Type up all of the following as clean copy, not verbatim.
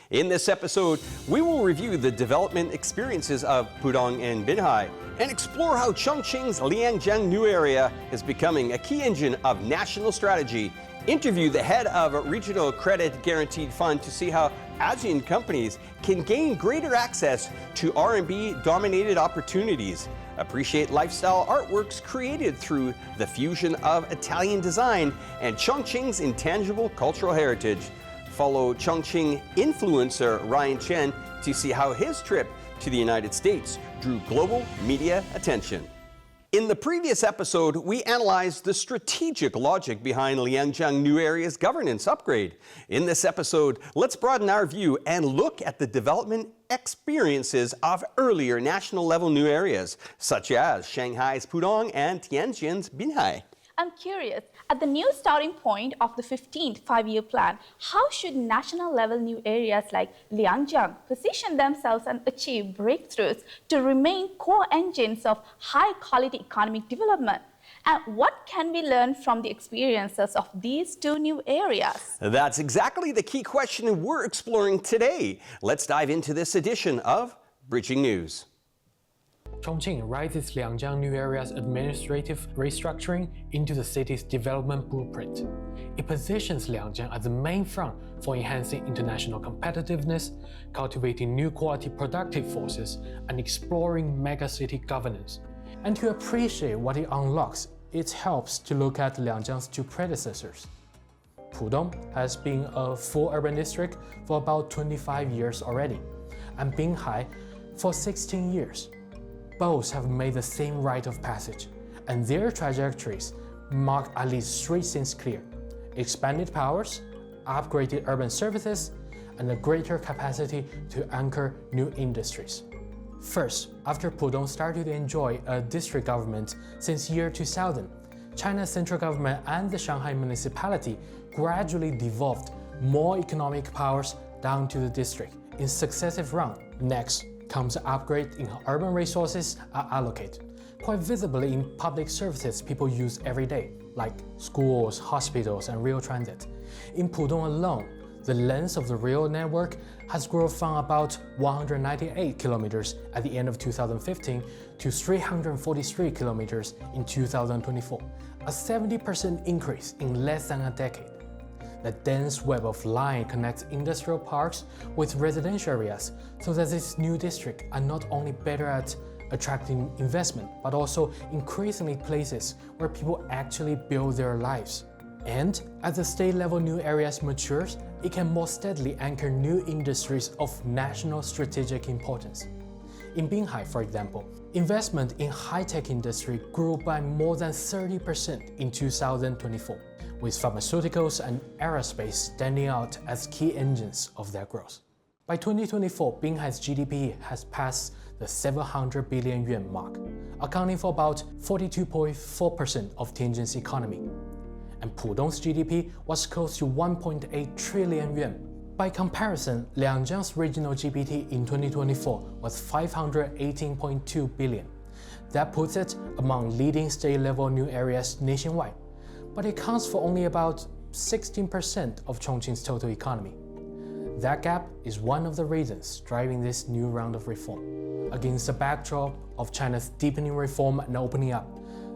In this episode, we will review the development experiences of Pudong and Binhai and explore how Chongqing's Liangjiang new area is becoming a key engine of national strategy. Interview the head of a regional credit guaranteed fund to see how ASEAN companies can gain greater access to RMB-dominated opportunities. Appreciate lifestyle artworks created through the fusion of Italian design and Chongqing's intangible cultural heritage. Follow Chongqing influencer Ryan Chen to see how his trip to the United States drew global media attention. In the previous episode, we analyzed the strategic logic behind Liangjiang New Area's governance upgrade. In this episode, let's broaden our view and look at the development experiences of earlier national-level new areas, such as Shanghai's Pudong and Tianjin's Binhai. I'm curious, at the new starting point of the 15th five-year plan, how should national-level new areas like Liangjiang position themselves and achieve breakthroughs to remain core engines of high-quality economic development? And what can we learn from the experiences of these two new areas? That's exactly the key question we're exploring today. Let's dive into this edition of Bridging News. Chongqing rises Liangjiang new area's administrative restructuring into the city's development blueprint. It positions Liangjiang as the main front for enhancing international competitiveness, cultivating new quality productive forces, and exploring megacity governance. And to appreciate what it unlocks, it helps to look at Liangjiang's two predecessors. Pudong has been a full urban district for about 25 years already, and Binhai for 16 years. Both have made the same rite of passage, and their trajectories mark at least three things clear: expanded powers, upgraded urban services, and a greater capacity to anchor new industries. First, after Pudong started to enjoy a district government since year 2000, China's central government and the Shanghai municipality gradually devolved more economic powers down to the district in successive rounds. Next comes the upgrade in urban resources are allocated, quite visibly in public services people use every day, like schools, hospitals, and rail transit. In Pudong alone, the length of the rail network has grown from about 198 kilometers at the end of 2015 to 343 kilometers in 2024, a 70% increase in less than a decade. The dense web of line connects industrial parks with residential areas so that this new district are not only better at attracting investment, but also increasingly places where people actually build their lives. And as the state-level new areas matures, it can more steadily anchor new industries of national strategic importance. In Binhai, for example, investment in high-tech industry grew by more than 30% in 2024. With pharmaceuticals and aerospace standing out as key engines of their growth. By 2024, Binhai's GDP has passed the 700 billion yuan mark, accounting for about 42.4% of Tianjin's economy. And Pudong's GDP was close to 1.8 trillion yuan. By comparison, Liangjiang's regional GPT in 2024 was 518.2 billion. That puts it among leading state-level new areas nationwide. But it accounts for only about 16% of Chongqing's total economy. That gap is one of the reasons driving this new round of reform. Against the backdrop of China's deepening reform and opening up,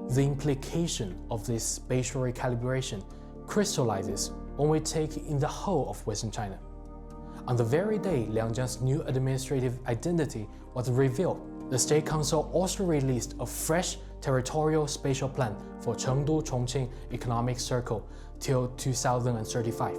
the implication of this spatial recalibration crystallizes when we take in the whole of Western China. On the very day Liangjiang's new administrative identity was revealed, the State Council also released a fresh territorial spatial plan for Chengdu-Chongqing Economic Circle till 2035,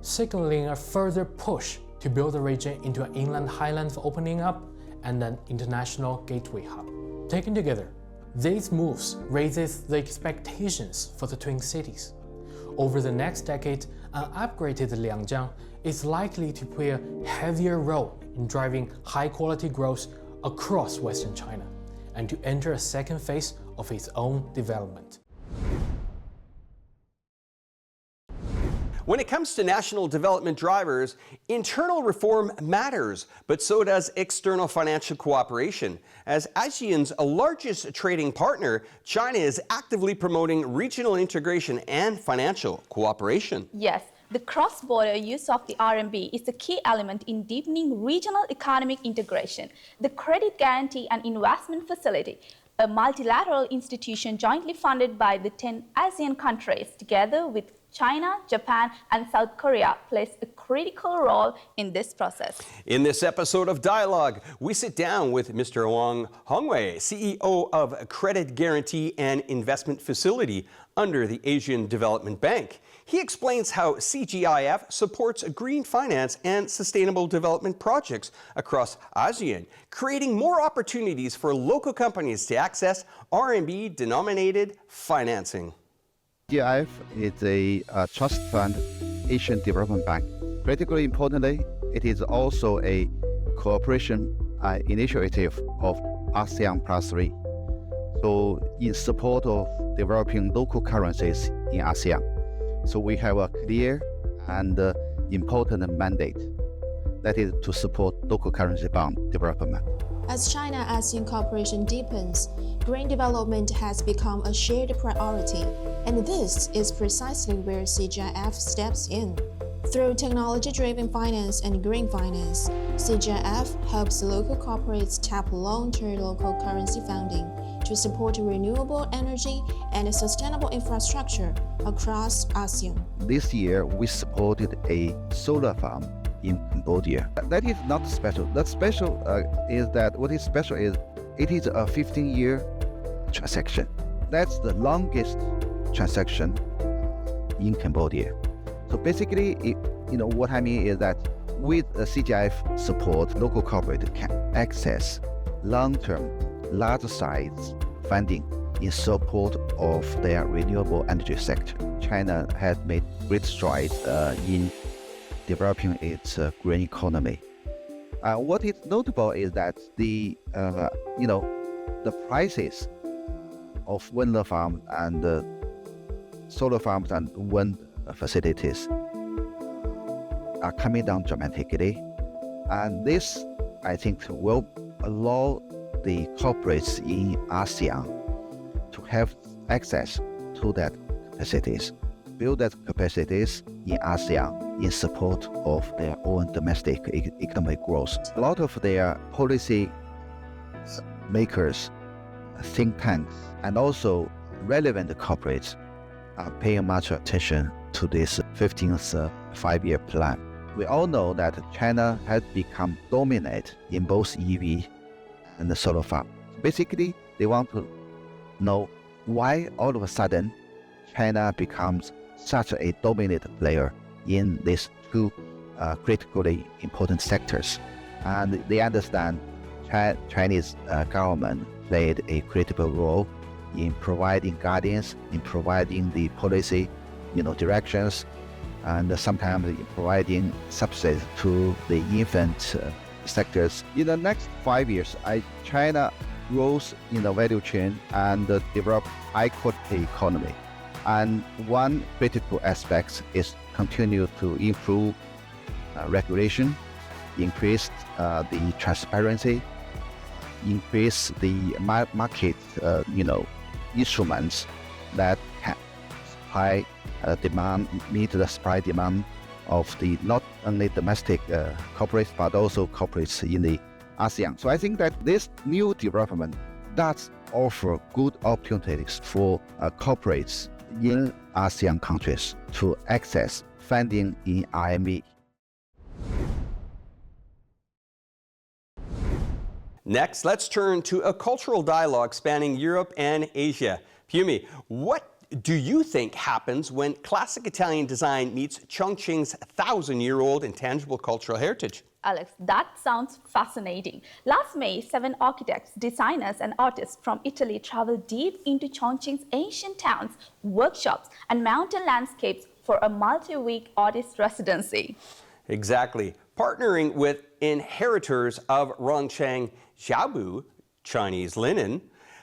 signaling a further push to build the region into an inland highland for opening up and an international gateway hub. Taken together, these moves raises the expectations for the twin cities. Over the next decade, an upgraded Liangjiang is likely to play a heavier role in driving high-quality growth across Western China, and to enter a second phase of its own development. When it comes to national development drivers, internal reform matters, but so does external financial cooperation. As ASEAN's largest trading partner, China is actively promoting regional integration and financial cooperation. Yes, The cross-border use of the RMB is a key element in deepening regional economic integration. The Credit Guarantee and Investment Facility, a multilateral institution jointly funded by the 10 ASEAN countries, together with China, Japan, and South Korea, plays a critical role in this process. In this episode of Dialogue, we sit down with Mr. Wang Hongwei, CEO of Credit Guarantee and Investment Facility under the Asian Development Bank. He explains how CGIF supports green finance and sustainable development projects across ASEAN, creating more opportunities for local companies to access RMB-denominated financing. CGIF is a trust fund Asian Development Bank. Critically importantly, it is also a cooperation initiative of ASEAN Plus 3. So in support of developing local currencies in ASEAN. So we have a clear and important mandate, that is to support local currency bond development. As China-ASEAN cooperation deepens, green development has become a shared priority, and this is precisely where CGIF steps in. Through technology-driven finance and green finance, CGIF helps local corporates tap long-term local currency funding to support renewable energy and sustainable infrastructure across ASEAN. This year, we supported a solar farm in Cambodia. That is not special. What is special is it is a 15-year transaction. That's the longest transaction in Cambodia. So basically, what I mean is that with CGIF support, local corporates can access long-term, large-size funding in support of their renewable energy sector. China has made great strides in developing its green economy. What is notable is that the prices of wind farms and solar farms and wind facilities are coming down dramatically, and this, I think, will allow the corporates in ASEAN to have access to that capacities, build that capacities in ASEAN in support of their own domestic economic growth. A lot of their policy makers, think tanks, and also relevant corporates are paying much attention to this 15th five-year plan. We all know that China has become dominant in both EV and the solar farm. Basically, they want to know why all of a sudden China becomes such a dominant player in these two critically important sectors. And they understand Chinese government played a critical role in providing guidance, in providing the policy, directions, and sometimes in providing subsidies to the infant sectors. In the next 5 years, China grows in the value chain and develop high-quality economy. And one critical aspect is continue to improve regulation, increase the transparency, increase the market, instruments that can supply demand, meet the supply demand of the not only domestic corporates but also corporates in the ASEAN. So I think that this new development does offer good opportunities for corporates in ASEAN countries to access funding in RMB. Next, let's turn to a cultural dialogue spanning Europe and Asia. Pumi, what do you think happens when classic Italian design meets Chongqing's 1,000-year-old intangible cultural heritage? Alex, that sounds fascinating. Last May, 7 architects, designers, and artists from Italy traveled deep into Chongqing's ancient towns, workshops, and mountain landscapes for a multi-week artist residency. Exactly. Partnering with inheritors of Rongcheng Xiaobu, Chinese linen,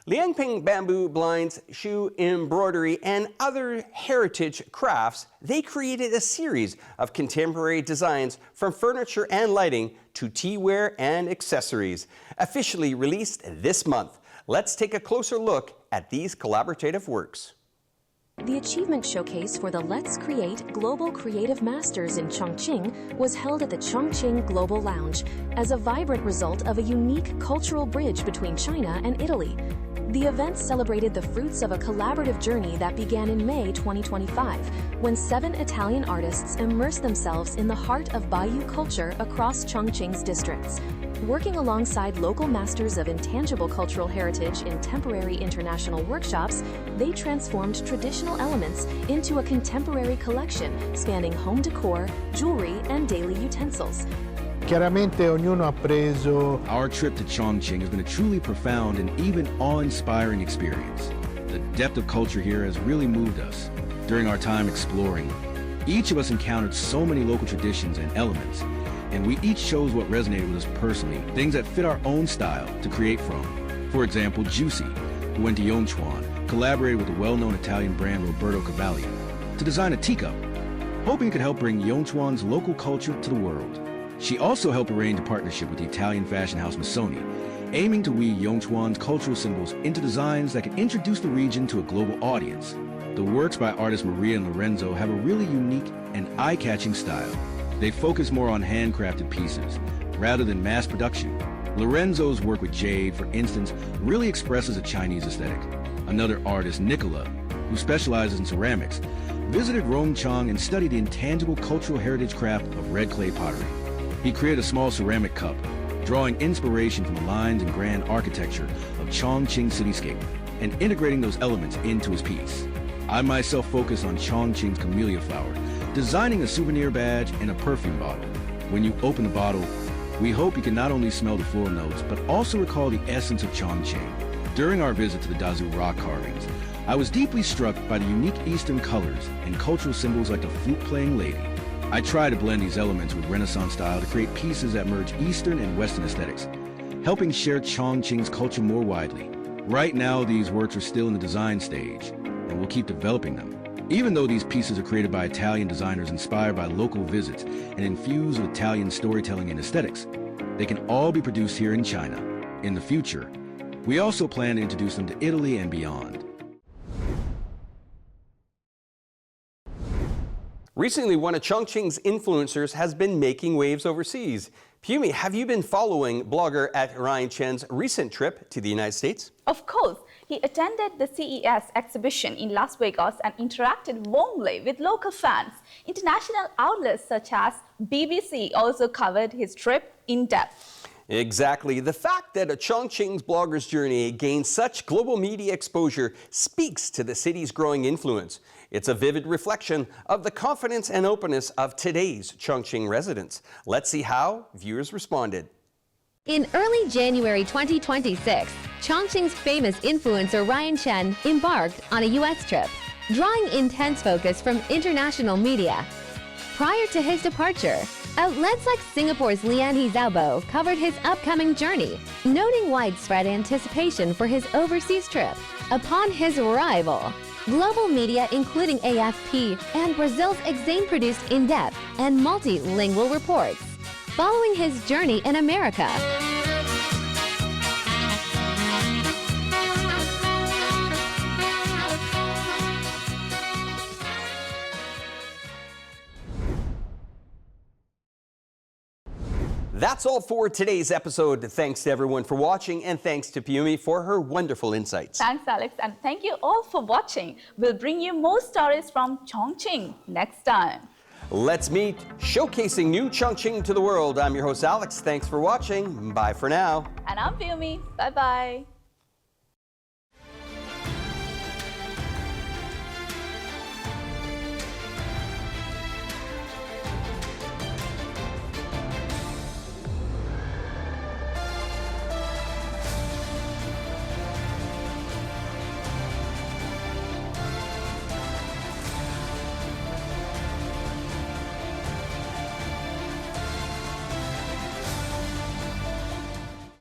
Liangjiang bamboo blinds, shoe embroidery, and other heritage crafts, they created a series of contemporary designs from furniture and lighting to teaware and accessories. Officially released this month, let's take a closer look at these collaborative works. The achievement showcase for the Let's Create Global Creative Masters in Chongqing was held at the Chongqing Global Lounge as a vibrant result of a unique cultural bridge between China and Italy. The event celebrated the fruits of a collaborative journey that began in May 2025, when 7 Italian artists immersed themselves in the heart of Bayou culture across Chongqing's districts. Working alongside local masters of intangible cultural heritage in temporary international workshops, they transformed traditional elements into a contemporary collection spanning home decor, jewelry, and daily utensils. Chiaramente ognuno ha preso. Our trip to Chongqing has been a truly profound and even awe-inspiring experience. The depth of culture here has really moved us. During our time exploring, each of us encountered so many local traditions and elements, and we each chose what resonated with us personally, things that fit our own style to create from. For example, Juicy, who went to Yongchuan, collaborated with the well-known Italian brand Roberto Cavalli to design a teacup, hoping it could help bring Yongchuan's local culture to the world. She also helped arrange a partnership with the Italian fashion house Missoni, aiming to weave Yongchuan's cultural symbols into designs that can introduce the region to a global audience. The works by artists Maria and Lorenzo have a really unique and eye-catching style. They focus more on handcrafted pieces, rather than mass production. Lorenzo's work with jade, for instance, really expresses a Chinese aesthetic. Another artist, Nicola, who specializes in ceramics, visited Chongqing and studied the intangible cultural heritage craft of red clay pottery. He created a small ceramic cup, drawing inspiration from the lines and grand architecture of Chongqing cityscape and integrating those elements into his piece. I myself focus on Chongqing's camellia flower, designing a souvenir badge and a perfume bottle. When you open the bottle, we hope you can not only smell the floral notes, but also recall the essence of Chongqing. During our visit to the Dazhu rock carvings, I was deeply struck by the unique Eastern colors and cultural symbols like the flute-playing lady. I try to blend these elements with Renaissance style to create pieces that merge Eastern and Western aesthetics, helping share Chongqing's culture more widely. Right now, these works are still in the design stage, and we'll keep developing them. Even though these pieces are created by Italian designers inspired by local visits and infused with Italian storytelling and aesthetics, they can all be produced here in China. In the future, we also plan to introduce them to Italy and beyond. Recently, one of Chongqing's influencers has been making waves overseas. Pumi, have you been following blogger at Ryan Chen's recent trip to the United States? Of course, he attended the CES exhibition in Las Vegas and interacted warmly with local fans. International outlets such as BBC also covered his trip in depth. Exactly. The fact that a Chongqing's blogger's journey gained such global media exposure speaks to the city's growing influence. It's a vivid reflection of the confidence and openness of today's Chongqing residents. Let's see how viewers responded. In early January 2026, Chongqing's famous influencer Ryan Chen embarked on a U.S. trip, drawing intense focus from international media. Prior to his departure, outlets like Singapore's Liangjiang covered his upcoming journey, noting widespread anticipation for his overseas trip. Upon his arrival, global media including AFP and Brazil's Exame produced in-depth and multilingual reports. Following his journey in America, That's all for today's episode. Thanks to everyone for watching, and thanks to Pumi for her wonderful insights. Thanks, Alex, and thank you all for watching. We'll bring you more stories from Chongqing next time. Let's meet showcasing new Chongqing to the world. I'm your host, Alex. Thanks for watching. Bye for now. And I'm Pumi. Bye-bye.